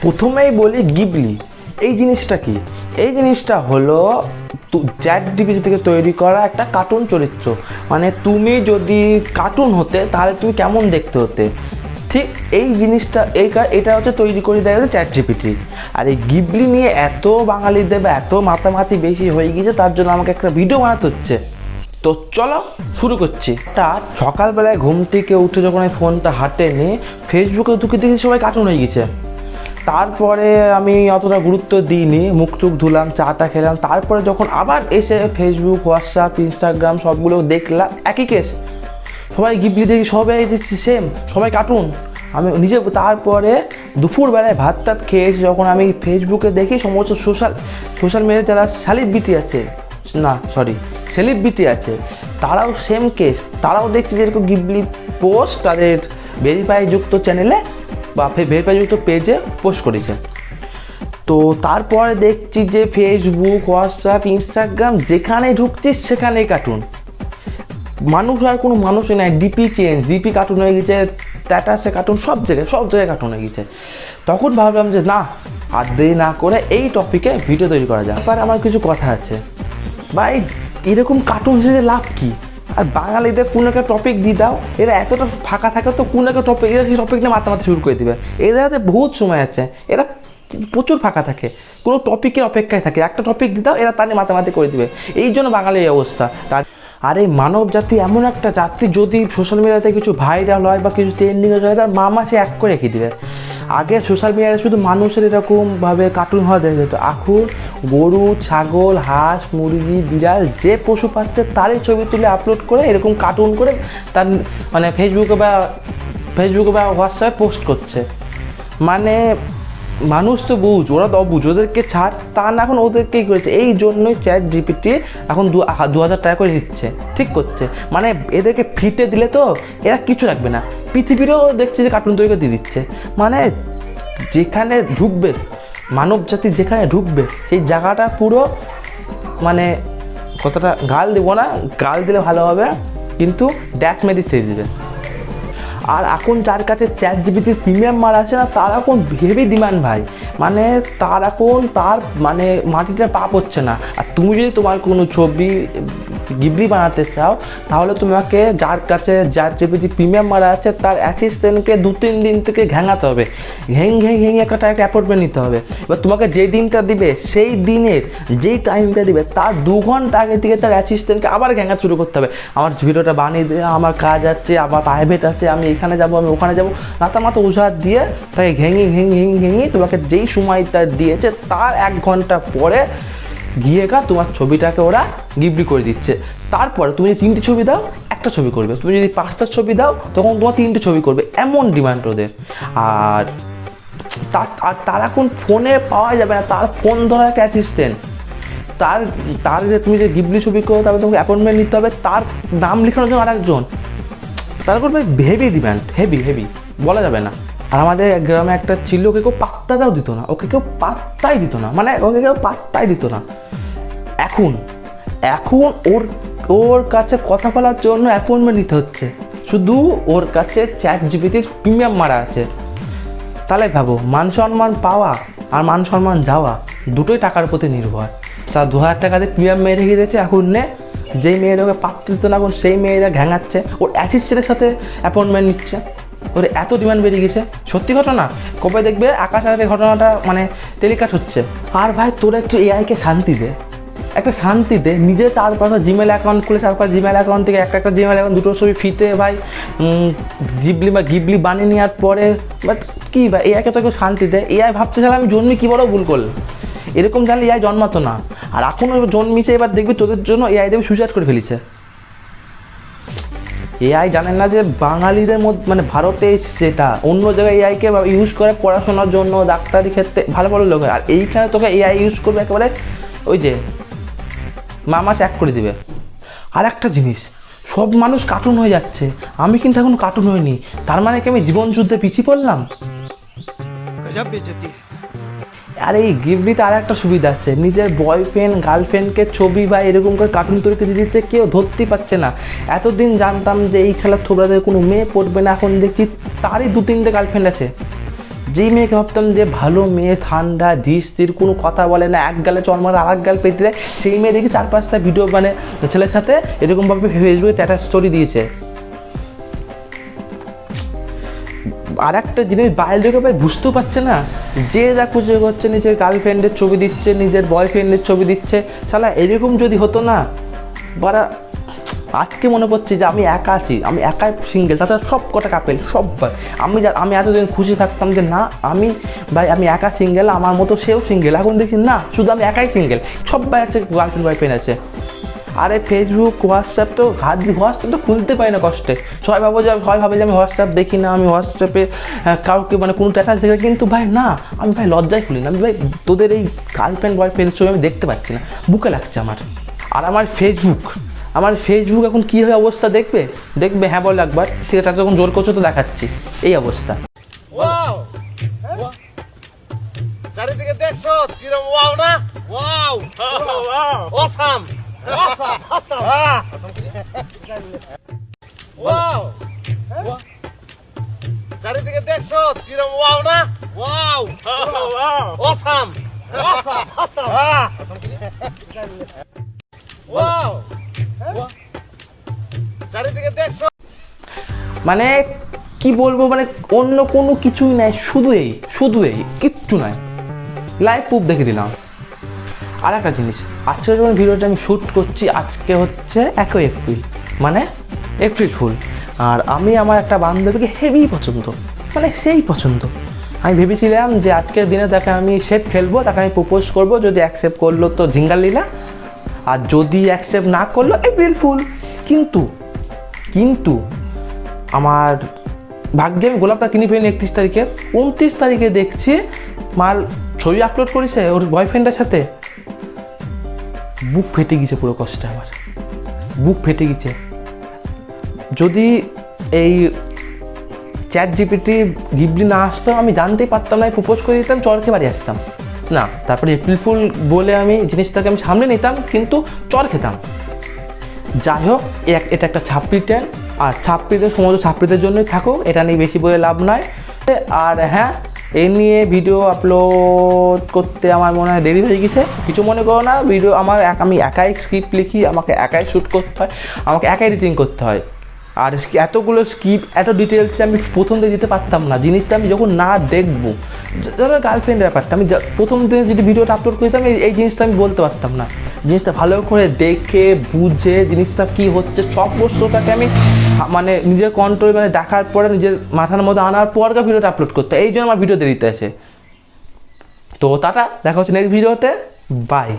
প্রথমেই বলি গিবলি এই জিনিসটা কি। এই জিনিসটা হলো চ্যাট জিপিটি থেকে তৈরি করা একটা কার্টুন চরিত্র। মানে তুমি যদি কার্টুন হতে তাহলে তুমি কেমন দেখতে হতে, ঠিক এই জিনিসটা এটা হচ্ছে তৈরি করে দেয় চ্যাট জিপিটি। আর এই গিবলি নিয়ে এত বাঙালিদের বা এত মাতামাতি বেশি হয়ে গিয়েছে, তার জন্য আমাকে একটা ভিডিও বানাতে হচ্ছে। তো চলো শুরু করছি। সকালবেলায় ঘুম থেকে উঠে যখন আমি ফোনটা হাতে নিয়ে ফেসবুকে ঢুকে দেখি সবাই কার্টুন হয়ে গেছে। তারপরে আমি অতটা গুরুত্ব দিইনি, মুখ চুখ ধুলাম, চাটা খেলাম। তারপরে যখন আবার এসে ফেসবুক, হোয়াটসঅ্যাপ, ইনস্টাগ্রাম সবগুলো দেখলাম, একই কেস। সবাই গিবলি দেখি, সবাই দেখছি সেম, সবাই কার্টুন। আমি নিজে তারপরে দুপুরবেলায় ভাত টাত খেয়েছি যখন আমি ফেসবুকে দেখি সমস্ত সোশ্যাল মিডিয়ায় যারা সেলিব্রিটি আছে তারাও সেম কেস। তারাও দেখছি যেরকম গিবলি পোস্ট তাদের ভেরিফাইযুক্ত চ্যানেলে বা ভেরিফাইযুক্ত পেজে পোস্ট করেছে। তো তারপরে দেখছি যে ফেসবুক, হোয়াটসঅ্যাপ, ইনস্টাগ্রাম যেখানে ঢুকছিস সেখানেই কার্টুন। মানুষ আর কোনো মানুষই নাই, ডিপি কার্টুন হয়ে গেছে, স্ট্যাটাসে কার্টুন, সব জায়গায় কার্টুন হয়ে গেছে। তখন ভাবলাম যে না, আর দেরি না করে এই টপিকে ভিডিও তৈরি করা যায়। তারপরে আমার কিছু কথা আছে ভাই, এরকম কার্টুন সেজে লাভ কী? আর বাঙালিদের কোনো একটা টপিক দিয়ে দাও, এরা এতটা ফাঁকা থাকে তো কোনো একটা টপিক, এরা সেই টপিক নিয়ে মাতামাতি শুরু করে দেবে। এদের হাতে বহুত সময় আছে, এরা প্রচুর ফাঁকা থাকে, কোনো টপিকের অপেক্ষায় থাকে। একটা টপিক দিয়ে দাও, এরা তা নিয়ে মাতামাতি করে দেবে। এই জন্য বাঙালির এই অবস্থা। আর এই মানব জাতি এমন একটা জাতি, যদি সোশ্যাল মিডিয়াতে কিছু ভাইরাল হয় বা কিছু ট্রেন্ডিং হয়, তার সে এক করে রেখে দেবে। আগে সোশ্যাল মিডিয়ায় শুধু মানুষের এরকমভাবে কার্টুন হওয়া দেখা যেত। এখন গরু, ছাগল, হাঁস, মুরগি, বিড়াল যে পশু পাচ্ছে তারই ছবি তুলে আপলোড করে এরকম কার্টুন করে তার মানে ফেসবুকে বা হোয়াটসঅ্যাপে পোস্ট করছে। মানে মানুষ তো বুঝ, ওরা তো অবুঝ, ওদেরকে ছাড়। তা না, এখন ওদেরকেই করেছে। এই জন্যই চ্যাট জিপিটি এখন 2000 টাকা করে নিচ্ছে, ঠিক করছে। মানে এদেরকে ফ্রিতে দিলে তো এরা কিছু রাখবে না, পৃথিবীরও দেখছে যে কার্টুন তৈরি করে দিয়ে দিচ্ছে। মানে যেখানে ঢুকবে মানব জাতি, যেখানে ঢুকবে সেই জায়গাটা পুরো, মানে কথাটা গাল দেবো না, গাল দিলে ভালো হবে, কিন্তু ড্যাশ মেরে ছেড়ে দেবে। আর এখন যার কাছে চ্যাট জিপিটির প্রিমিয়াম মার আছে না, তার এখন হেভি ডিমান্ড ভাই। মানে তার মানে মাটিটা পাপ হচ্ছে না। আর তুমি যদি তোমার কোনো ছবি গিবলি বানাতে চাও, তাহলে তোমাকে যার কাছে চ্যাট জিপিটি প্রিমিয়াম মারা আছে তার অ্যাসিস্ট্যান্টকে 2-3 দিন থেকে ঘ্যাঙাতে হবে। ঘেঙে একটা টাকা অ্যাপয়েন্টমেন্ট নিতে হবে। এবার তোমাকে যে দিনটা দিবে, সেই দিনের যেই টাইমটা দিবে তার 2 ঘন্টা আগে থেকে তার অ্যাসিস্ট্যান্টকে আবার ঘ্যাঙা শুরু করতে হবে। আমার ভিডিওটা বানিয়ে দিয়ে, আমার কাজ আছে, আমার প্রাইভেট আছে, আমি এখানে যাবো, আমি ওখানে যাবো, মাথা উজাড় দিয়ে তাকে ঘেঙে তোমাকে যেই সময়টা দিয়েছে তার 1 ঘন্টা পরে গিয়ে তোমার ছবিটাকে ওরা গিবলি করে দিচ্ছে। তারপরে তুমি যদি 3টে ছবি দাও, একটা ছবি করবে। তুমি যদি 5টা ছবি দাও, তখন তোমার 3টে ছবি করবে। এমন ডিমান্ড ওদের। আর তার এখন ফোনে পাওয়া যাবে না, তার ফোন ধরা একটা অ্যাসিস্ট্যান্ট। তার যে তুমি যে গিবলি ছবি করো, তারপরে তোমাকে অ্যাপয়েন্টমেন্ট নিতে হবে, তার নাম লেখানোর জন্য আরেকজন। তারপর হেভি ডিমান্ড, হেভি বলা যাবে না। আর আমাদের গ্রামে একটা ছিল, ওকে কেউ পাত্তাটাও দিত না, ওকে কেউ পাত্তাই দিত না। এখন ওর কাছে কথা বলার জন্য অ্যাপয়েন্টমেন্ট নিতে হচ্ছে, শুধু ওর কাছে চ্যাট জিপিটির প্রিমিয়াম মারা আছে। তাহলে ভাবো, মান সম্মান পাওয়া আর মান সম্মান যাওয়া দুটোই টাকার প্রতি নির্ভর। 2000 টাকা দিয়ে প্রিমিয়াম মেয়ে রেখে দিয়েছে, এখন যেই মেয়েরা ওকে পাত্তা দিত না, এখন সেই মেয়েরা ঘ্যাঙাচ্ছে, ওর অ্যাসিস্ট্যান্টের সাথে অ্যাপয়েন্টমেন্ট নিচ্ছে। ওর এত ডিমান্ড বেরিয়ে গেছে। সত্যি ঘটনা, কবে দেখবে আকাশ আকাশের ঘটনাটা মানে টেলিকাস্ট হচ্ছে। আর ভাই তোরা একটু এআইকে শান্তি দে, নিজে 4-5টা জিমেল অ্যাকাউন্ট খুলে 4-5 জিমেল অ্যাকাউন্ট থেকে একটা জিমেল অ্যাকাউন্ট 2টো ছবি ফিতে ভাই গিবলি বানিয়ে নেওয়ার পরে কী ভাই, এআইকে তো কেউ শান্তি দেয়? এআই ভাবতে চাইলে আমি জন্মি কী বড় ভুল করলাম, এরকম জানলে এআই জন্মাতো না। আর এখনও জন্মিছে, এবার দেখবি তোদের জন্য এআই দেবে সুইসাইড করে ফেলেছে। এআই জানেন না যে বাঙালিদের মধ্যে, মানে ভারতে সেটা, অন্য জায়গায় এআইকে ইউজ করে পড়াশোনার জন্য, ডাক্তারি ক্ষেত্রে ভালো লোক। আর এইখানে তোকে এআই ইউজ করবে একেবারে ওই যে মামা এক করে দিবে। আর একটা জিনিস, সব মানুষ কার্টুন হয়ে যাচ্ছে, আমি কিন্তু এখন কার্টুন হইনি। তার মানে কি আমি জীবন যুদ্ধে পিছিয়ে পড়লাম? আর এই গিবলিতে আর একটা সুবিধা আছে, নিজের বয়ফ্রেন্ড গার্লফ্রেন্ডকে ছবি বা এরকম করে কার্টুন তৈরি করে দিচ্ছে, কেউ ধরতেই পারছে না। এতদিন জানতাম যে এই খেলার থোবড়াতে কোনো মেয়ে পড়বে না, এখন দেখছি তারই 2-3টে গার্লফ্রেন্ড আছে। যেই মেয়েকে ভাবতাম যে ভালো মেয়ে, ঠান্ডা, ধীর স্থির, কোনো কথা বলে না, এক গালে চড় মারে আর এক গাল পেতে দেয়, সেই মেয়ে দেখি 4-5টা ভিডিও মানে ছেলের সাথে এরকমভাবে ফেসবুকে স্ট্যাটাস স্টোরি দিয়েছে। আর একটা জিনিস বাইরে থেকে ভাই বুঝতেও পারছে না, যে যা খুশি করছে, নিজের গার্লফ্রেন্ডের ছবি দিচ্ছে, নিজের বয়ফ্রেন্ডের ছবি দিচ্ছে। শালা এরকম যদি হতো না বারা, আজকে মনে পড়ছে যে আমি একা আছি, আমি একাই সিঙ্গেল, তাছাড়া সব কটা কাপেল সববার। আমি এতদিন খুশি থাকতাম যে না আমি ভাই আমি একা সিঙ্গেল, আমার মতো সেও সিঙ্গেল। এখন দেখছি না, শুধু আমি একাই সিঙ্গেল, সবাই আছে গার্লফ্রেন্ড বয়ফ্রেন্ড আছে। আরে ফেসবুক, হোয়াটসঅ্যাপ তো হোয়াটসঅ্যাপ তো খুলতে পারি না কষ্টে। সবাই ভাবে যে আমি হোয়াটসঅ্যাপ দেখি না, আমি হোয়াটসঅ্যাপে কাউকে মানে কোনো স্ট্যাটাস দেখি, কিন্তু ভাই না, আমি ভাই লজ্জায় খুলি না। আমি ভাই তোদের এই গার্লফ্রেন্ড বয়ফ্রেন্ডের ছবি আমি দেখতে পাচ্ছি না, বুকে লাগছে আমার। আর আমার ফেসবুক এখন কী হয় অবস্থা দেখবে হ্যাঁ বল একবার, ঠিক আছে যখন জোর করছো তো দেখাচ্ছি এই অবস্থা। চারিদিকে দেখছো কিরম ওয়াও না, ওয়াও অসাম ওয়াও, চারিদিকে দেখছো কিরম ওয়াও না, ওয়াও অসাম ওয়াও, চারিদিকে দেখছো মানে কি বলবো, মানে অন্য কোনো কিছুই নাই, শুধু এই কিচ্ছু নাই, লাইভ প্রুফ দেখে দিলাম। আর একটা জিনিস, আজকে যখন ভিডিওটা আমি শ্যুট করছি, আজকে হচ্ছে 1 এপ্রিল, মানে এপ্রিল ফুল। আর আমি আমার একটা বান্ধবীকে হেভি পছন্দ, মানে সেই পছন্দ। আমি ভেবেছিলাম যে আজকের দিনে তাকে আমি সেট খেলবো, তাকে আমি প্রপোজ করবো, যদি অ্যাকসেপ্ট করলো তো ঝিঙ্গাল লীলা, আর যদি অ্যাকসেপ্ট না করলো এপ্রিল ফুল। কিন্তু আমার ভাগ্যে আমি গোলাপটা কিনে ফেলিনি 31 তারিখে। 29 তারিখে দেখছি মাল ছবি আপলোড করেছে ওর বয়ফ্রেন্ডের সাথে। বুক ফেটে গেছে, পুরো কষ্টে আমার বুক ফেটে গেছে। যদি এই ChatGPT গিবলি না আসতো, আমি জানতেই পারতাম না, প্রপোজ করে দিতাম, চরকে বাড়ি আসতাম না। তারপরে এপ্রিল ফুল বলে আমি জিনিসটাকে আমি সামনে নিতাম, কিন্তু চর খেতাম। যাই হোক, এটা একটা ছাপড়ি ট্রেন, আর ছাপড়িদের সমস্ত ছাপড়িদের জন্যই থাকুক, এটা নিয়ে বেশি বলে লাভ নয়। আর হ্যাঁ, এই নিয়ে ভিডিও আপলোড করতে আমার মনে হয় দেরি হয়ে গেছে, কিছু মনে করো না। ভিডিও আমি একাই স্ক্রিপ্ট লিখি, আমাকে একাই শ্যুট করতে হয়, আমাকে একাই এডিটিং করতে হয়। আর এতগুলো স্ক্রিপ্ট, এত ডিটেলসে আমি প্রথম দিকে দিতে পারতাম না। জিনিসটা আমি যখন না দেখবো, ধরো গার্লফ্রেন্ডের ব্যাপারটা, আমি প্রথম দিনে যদি ভিডিওটা আপলোড করতাম, এই জিনিসটা আমি বলতে পারতাম না। জিনিসটা ভালো করে দেখে বুঝে জিনিসটা কী হচ্ছে সব বস্তুটাকে আমি মানে নিজের কন্ট্রোল মানে দেখার পরে নিজের মাথার মধ্যে আনার পর ভিডিওটা আপলোড করতে, এই জন্য আমার ভিডিও দেরিতে আসে। তো টাটা, দেখা হচ্ছে নেক্সট ভিডিওতে, বাই।